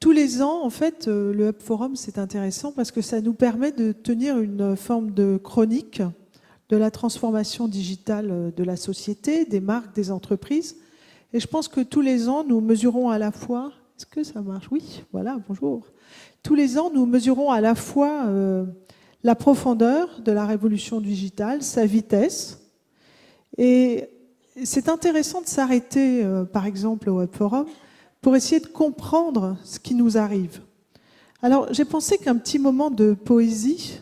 tous les ans, en fait, le Hub Forum, c'est intéressant parce que ça nous permet de tenir une forme de chronique de la transformation digitale de la société, des marques, des entreprises. Et je pense que tous les ans, nous mesurons à la fois... Est-ce que ça marche? Oui, voilà, bonjour. Tous les ans, nous mesurons à la fois la profondeur de la révolution digitale, sa vitesse. Et c'est intéressant de s'arrêter, par exemple, au Web Forum, pour essayer de comprendre ce qui nous arrive. Alors, j'ai pensé qu'un petit moment de poésie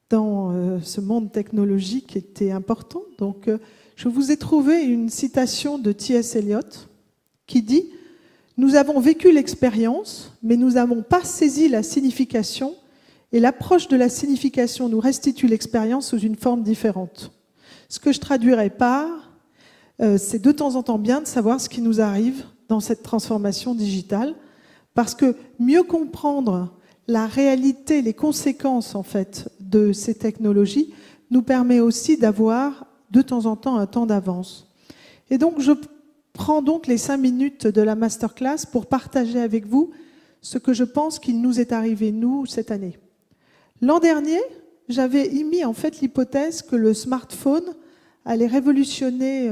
dans ce monde technologique était important. Donc, je vous ai trouvé une citation de T.S. Eliot qui dit « Nous avons vécu l'expérience, mais nous n'avons pas saisi la signification, et l'approche de la signification nous restitue l'expérience sous une forme différente. » Ce que je traduirais par, c'est de temps en temps bien de savoir ce qui nous arrive dans cette transformation digitale, parce que mieux comprendre la réalité, les conséquences en fait de ces technologies nous permet aussi d'avoir de temps en temps un temps d'avance. Et donc je prends donc les 5 minutes de la masterclass pour partager avec vous ce que je pense qu'il nous est arrivé, nous, cette année. L'an dernier, j'avais émis en fait l'hypothèse que le smartphone allait révolutionner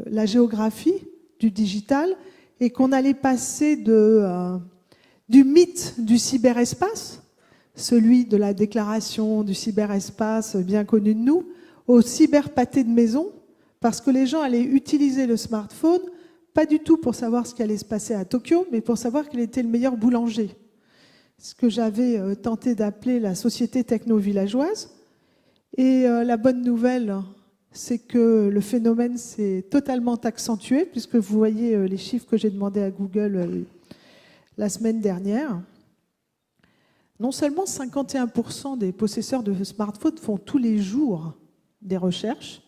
la géographie du digital et qu'on allait passer du mythe du cyberespace, celui de la déclaration du cyberespace bien connu de nous, au cyberpâté de maison, parce que les gens allaient utiliser le smartphone, pas du tout pour savoir ce qui allait se passer à Tokyo, mais pour savoir quel était le meilleur boulanger. Ce que j'avais tenté d'appeler la société techno-villageoise. Et la bonne nouvelle, c'est que le phénomène s'est totalement accentué, puisque vous voyez les chiffres que j'ai demandé à Google la semaine dernière. Non seulement 51% des possesseurs de smartphones font tous les jours des recherches,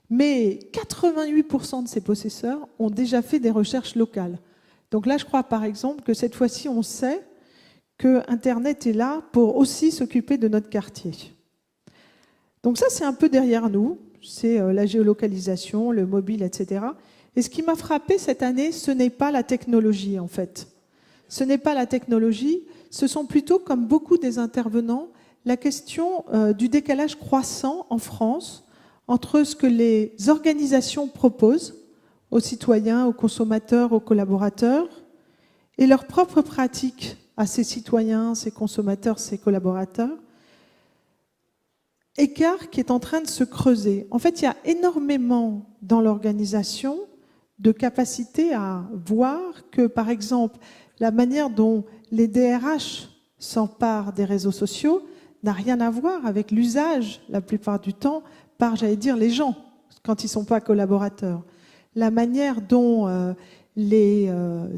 mais 88% de ces possesseurs ont déjà fait des recherches locales. Donc là, je crois par exemple que cette fois-ci, on sait que Internet est là pour aussi s'occuper de notre quartier. Donc ça, c'est un peu derrière nous. C'est la géolocalisation, le mobile, etc. Et ce qui m'a frappé cette année, ce n'est pas la technologie, en fait. Ce n'est pas la technologie, ce sont plutôt, comme beaucoup des intervenants, la question du décalage croissant en France entre ce que les organisations proposent aux citoyens, aux consommateurs, aux collaborateurs, et leurs propres pratiques à ces citoyens, ces consommateurs, ces collaborateurs. Écart qui est en train de se creuser. En fait, il y a énormément dans l'organisation de capacité à voir que, par exemple, la manière dont les DRH s'emparent des réseaux sociaux n'a rien à voir avec l'usage, la plupart du temps, par, j'allais dire, les gens, quand ils ne sont pas collaborateurs. La manière dont les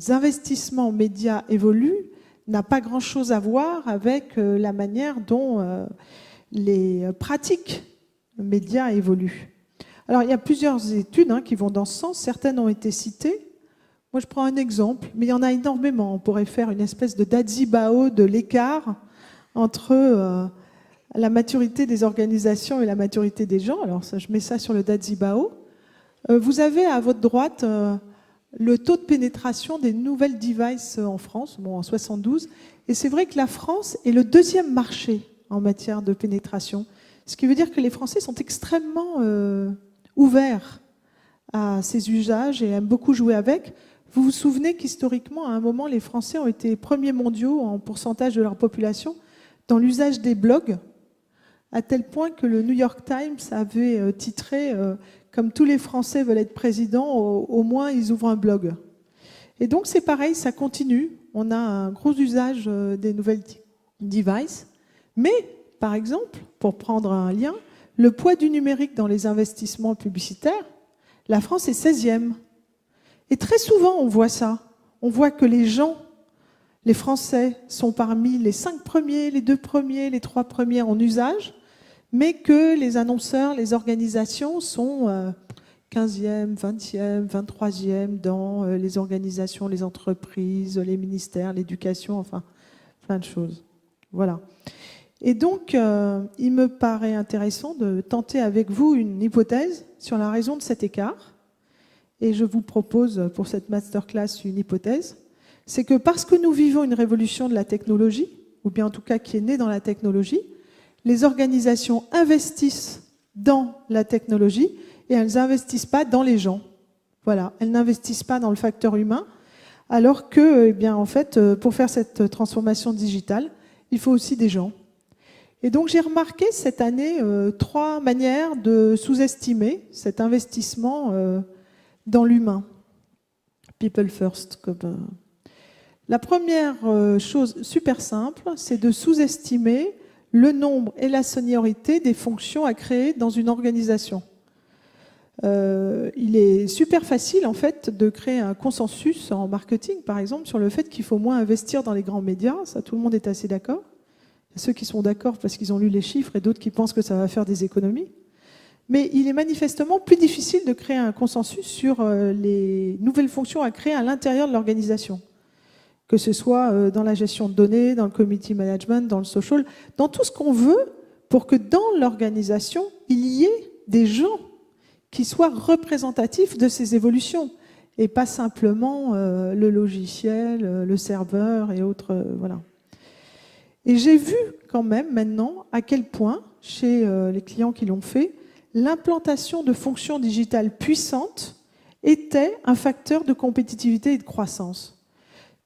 investissements médias évoluent n'a pas grand-chose à voir avec la manière dont les pratiques médias évoluent. Alors, il y a plusieurs études qui vont dans ce sens. Certaines ont été citées. Moi, je prends un exemple, mais il y en a énormément. On pourrait faire une espèce de dazibao de l'écart entre la maturité des organisations et la maturité des gens. Alors, ça, je mets ça sur le dazibao. Vous avez à votre droite le taux de pénétration des nouvelles devices en France, en 72. Et c'est vrai que la France est le 2e marché en matière de pénétration. Ce qui veut dire que les Français sont extrêmement ouverts à ces usages et aiment beaucoup jouer avec. Vous vous souvenez qu'historiquement, à un moment, les Français ont été premiers mondiaux en pourcentage de leur population dans l'usage des blogs, à tel point que le New York Times avait titré comme tous les Français veulent être présidents, au moins ils ouvrent un blog. Et donc c'est pareil, ça continue. On a un gros usage des nouvelles devices. Mais, par exemple, pour prendre un lien, le poids du numérique dans les investissements publicitaires, la France est 16e. Et très souvent, on voit ça. On voit que les gens, les Français, sont parmi les 5 premiers, les 2 premiers, les 3 premiers en usage, mais que les annonceurs, les organisations sont 15e, 20e, 23e dans les organisations, les entreprises, les ministères, l'éducation, enfin, plein de choses. Voilà. Et donc, il me paraît intéressant de tenter avec vous une hypothèse sur la raison de cet écart. Et je vous propose pour cette masterclass une hypothèse. c'est que parce que nous vivons une révolution de la technologie, ou bien en tout cas qui est née dans la technologie, les organisations investissent dans la technologie et elles n'investissent pas dans les gens. Voilà, elles n'investissent pas dans le facteur humain, alors que, eh bien, en fait, pour faire cette transformation digitale, il faut aussi des gens. Et donc j'ai remarqué cette année 3 manières de sous-estimer cet investissement dans l'humain. People first. La première chose super simple, c'est de sous-estimer le nombre et la seniorité des fonctions à créer dans une organisation. Il est super facile en fait de créer un consensus en marketing, par exemple, sur le fait qu'il faut moins investir dans les grands médias. Ça, tout le monde est assez d'accord. Il y a ceux qui sont d'accord parce qu'ils ont lu les chiffres et d'autres qui pensent que ça va faire des économies. Mais il est manifestement plus difficile de créer un consensus sur les nouvelles fonctions à créer à l'intérieur de l'organisation. Que ce soit dans la gestion de données, dans le community management, dans le social, dans tout ce qu'on veut pour que dans l'organisation, il y ait des gens qui soient représentatifs de ces évolutions et pas simplement le logiciel, le serveur et autres. Voilà. Et j'ai vu quand même maintenant à quel point, chez les clients qui l'ont fait, l'implantation de fonctions digitales puissantes était un facteur de compétitivité et de croissance.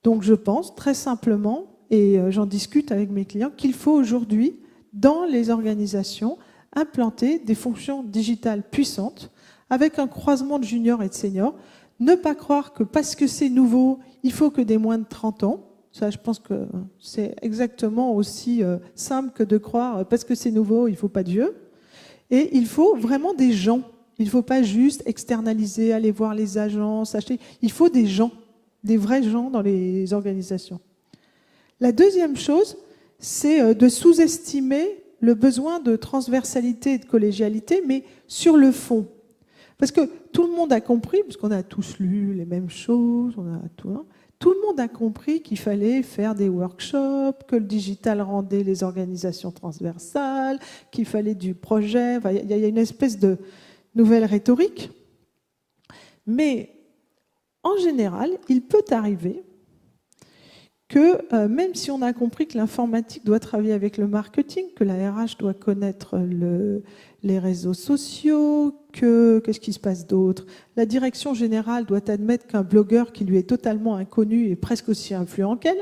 Donc je pense très simplement, et j'en discute avec mes clients, qu'il faut aujourd'hui, dans les organisations, implanter des fonctions digitales puissantes avec un croisement de juniors et de seniors. Ne pas croire que parce que c'est nouveau, il faut que des moins de 30 ans. Ça, je pense que c'est exactement aussi simple que de croire parce que c'est nouveau, il ne faut pas de vieux. Et il faut vraiment des gens. Il ne faut pas juste externaliser, aller voir les agences, acheter. Il faut des gens, des vrais gens dans les organisations. La deuxième chose, c'est de sous-estimer le besoin de transversalité et de collégialité, mais sur le fond. Parce que tout le monde a compris, parce qu'on a tous lu les mêmes choses, tout le monde a compris qu'il fallait faire des workshops, que le digital rendait les organisations transversales, qu'il fallait du projet. Enfin, il y a une espèce de nouvelle rhétorique. Mais en général, il peut arriver que même si on a compris que l'informatique doit travailler avec le marketing, que la RH doit connaître les réseaux sociaux, qu'est-ce qui se passe d'autre? La direction générale doit admettre qu'un blogueur qui lui est totalement inconnu est presque aussi influent qu'elle.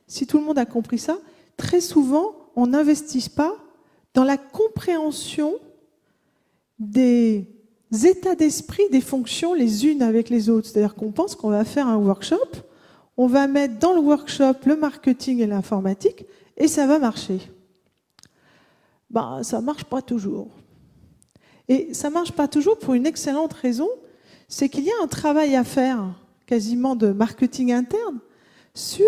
Si tout le monde a compris ça, très souvent, on n'investit pas dans la compréhension des états d'esprit des fonctions les unes avec les autres. C'est-à-dire qu'on pense qu'on va faire un workshop, on va mettre dans le workshop le marketing et l'informatique, et ça va marcher. Ça ne marche pas toujours. Et ça ne marche pas toujours pour une excellente raison, c'est qu'il y a un travail à faire, quasiment de marketing interne, sur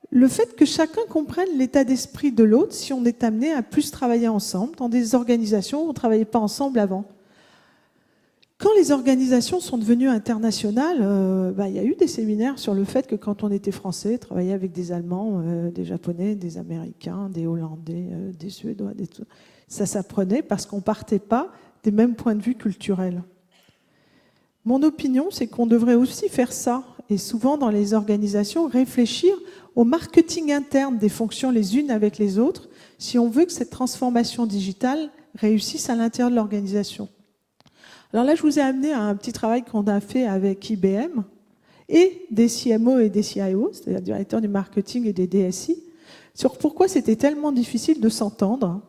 le fait que chacun comprenne l'état d'esprit de l'autre si on est amené à plus travailler ensemble dans des organisations où on ne travaillait pas ensemble avant. Quand les organisations sont devenues internationales, il y a eu des séminaires sur le fait que quand on était français, travailler avec des Allemands, des Japonais, des Américains, des Hollandais, des Suédois, ça s'apprenait parce qu'on ne partait pas des mêmes points de vue culturels. Mon opinion, c'est qu'on devrait aussi faire ça, et souvent dans les organisations, réfléchir au marketing interne des fonctions les unes avec les autres, si on veut que cette transformation digitale réussisse à l'intérieur de l'organisation. Alors là, je vous ai amené à un petit travail qu'on a fait avec IBM et des CMO et des CIO, c'est-à-dire directeurs du marketing et des DSI, sur pourquoi c'était tellement difficile de s'entendre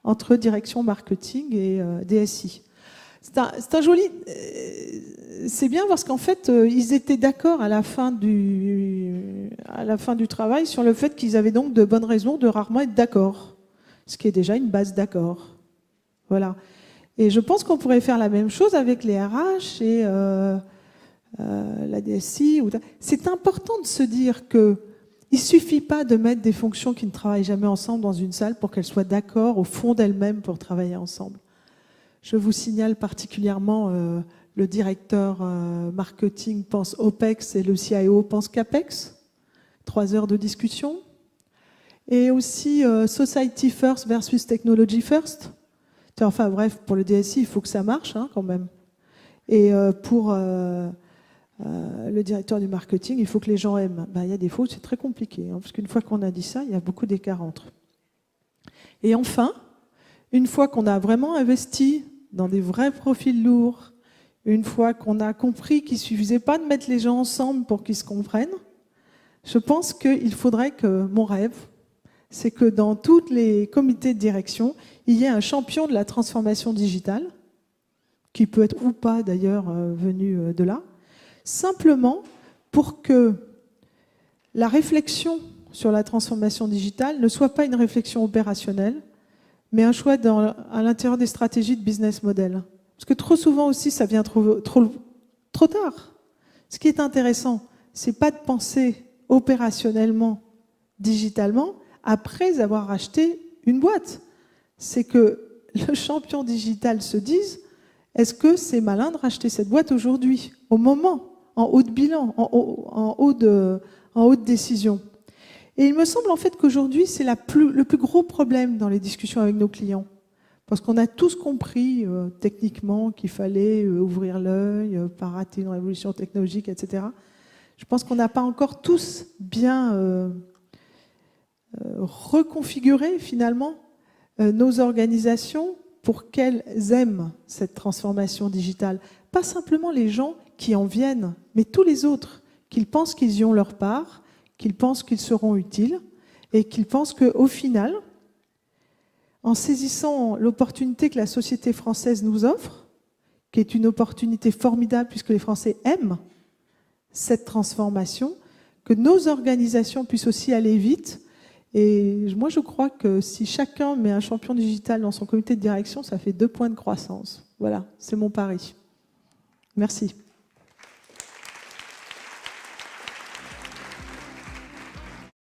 entre direction marketing et DSI. C'est un joli... C'est bien parce qu'en fait, ils étaient d'accord à la fin du travail sur le fait qu'ils avaient donc de bonnes raisons de rarement être d'accord, ce qui est déjà une base d'accord. Voilà. Et je pense qu'on pourrait faire la même chose avec les RH et la DSI. C'est important de se dire qu'il ne suffit pas de mettre des fonctions qui ne travaillent jamais ensemble dans une salle pour qu'elles soient d'accord au fond d'elles-mêmes pour travailler ensemble. Je vous signale particulièrement le directeur marketing pense OPEX et le CIO pense CAPEX. 3 heures de discussion. Et aussi Society First versus Technology First. Enfin bref, pour le DSI, il faut que ça marche quand même. Et pour le directeur du marketing, il faut que les gens aiment. Ben, il y a des fois où c'est très compliqué, hein, parce qu'une fois qu'on a dit ça, il y a beaucoup d'écart entre eux. Et enfin, une fois qu'on a vraiment investi dans des vrais profils lourds, une fois qu'on a compris qu'il ne suffisait pas de mettre les gens ensemble pour qu'ils se comprennent, je pense qu'il faudrait que, mon rêve, c'est que dans tous les comités de direction, il y ait un champion de la transformation digitale, qui peut être ou pas d'ailleurs venu de là, simplement pour que la réflexion sur la transformation digitale ne soit pas une réflexion opérationnelle, mais un choix à l'intérieur des stratégies de business model. Parce que trop souvent aussi, ça vient trop tard. Ce qui est intéressant, c'est pas de penser opérationnellement, digitalement, après avoir acheté une boîte. C'est que le champion digital se dise, est-ce que c'est malin de racheter cette boîte aujourd'hui, au moment, en haut de bilan, en haut de décision? Et il me semble en fait qu'aujourd'hui, c'est le plus gros problème dans les discussions avec nos clients. Parce qu'on a tous compris techniquement qu'il fallait ouvrir l'œil, pas rater une révolution technologique, etc. Je pense qu'on n'a pas encore tous bien reconfiguré finalement nos organisations pour qu'elles aiment cette transformation digitale. Pas simplement les gens qui en viennent, mais tous les autres, qu'ils pensent qu'ils y ont leur part, qu'ils pensent qu'ils seront utiles et qu'ils pensent qu'au final, en saisissant l'opportunité que la société française nous offre, qui est une opportunité formidable puisque les Français aiment cette transformation, que nos organisations puissent aussi aller vite. Et moi, je crois que si chacun met un champion digital dans son comité de direction, ça fait 2 points de croissance. Voilà, c'est mon pari. Merci.